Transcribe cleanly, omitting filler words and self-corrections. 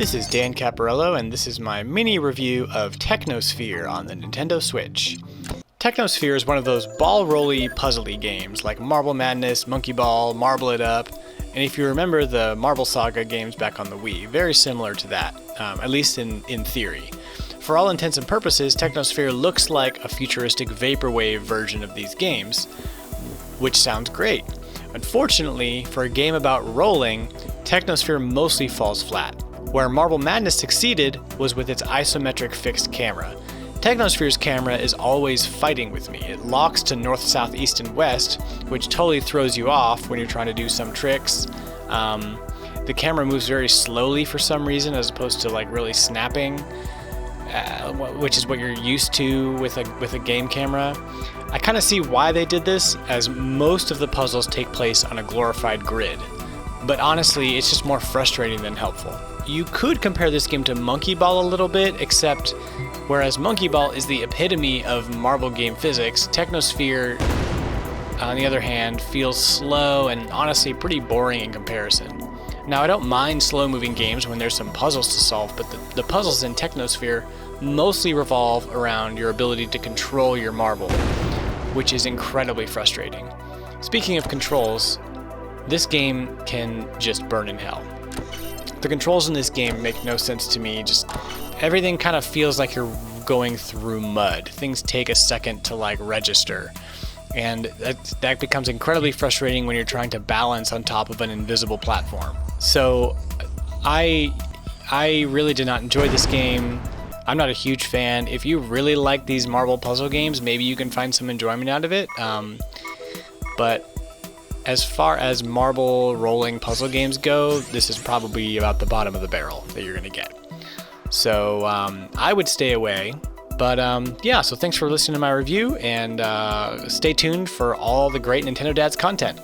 This is Dan Caparello, and this is my mini review of Technosphere on the Nintendo Switch. Technosphere is one of those ball-rolly, puzzly games like Marble Madness, Monkey Ball, Marble It Up, and if you remember the Marble Saga games back on the Wii, very similar to that, at least in theory. For all intents and purposes, Technosphere looks like a futuristic vaporwave version of these games, which sounds great. Unfortunately, for a game about rolling, Technosphere mostly falls flat. Where Marble Madness succeeded was with its isometric fixed camera. Technosphere's camera is always fighting with me. It locks to north, south, east, and west, which totally throws you off when you're trying to do some tricks. The camera moves very slowly for some reason, as opposed to like really snapping, which is what you're used to with a game camera. I kind of see why they did this, as most of the puzzles take place on a glorified grid. But honestly, it's just more frustrating than helpful. You could compare this game to Monkey Ball a little bit, except whereas Monkey Ball is the epitome of marble game physics, Technosphere, on the other hand, feels slow and honestly pretty boring in comparison. Now, I don't mind slow-moving games when there's some puzzles to solve, but the puzzles in Technosphere mostly revolve around your ability to control your marble, which is incredibly frustrating. Speaking of controls, this game can just burn in hell. The controls in this game make no sense to me. Just everything kind of feels like you're going through mud. Things take a second to like register, and that becomes incredibly frustrating when you're trying to balance on top of an invisible platform. So I really did not enjoy this game. I'm not a huge fan. If you really like these marble puzzle games, maybe you can find some enjoyment out of it. But as far as marble rolling puzzle games go, this is probably about the bottom of the barrel that you're going to get. So I would stay away. But yeah, so thanks for listening to my review, and stay tuned for all the great Nintendo Dads content.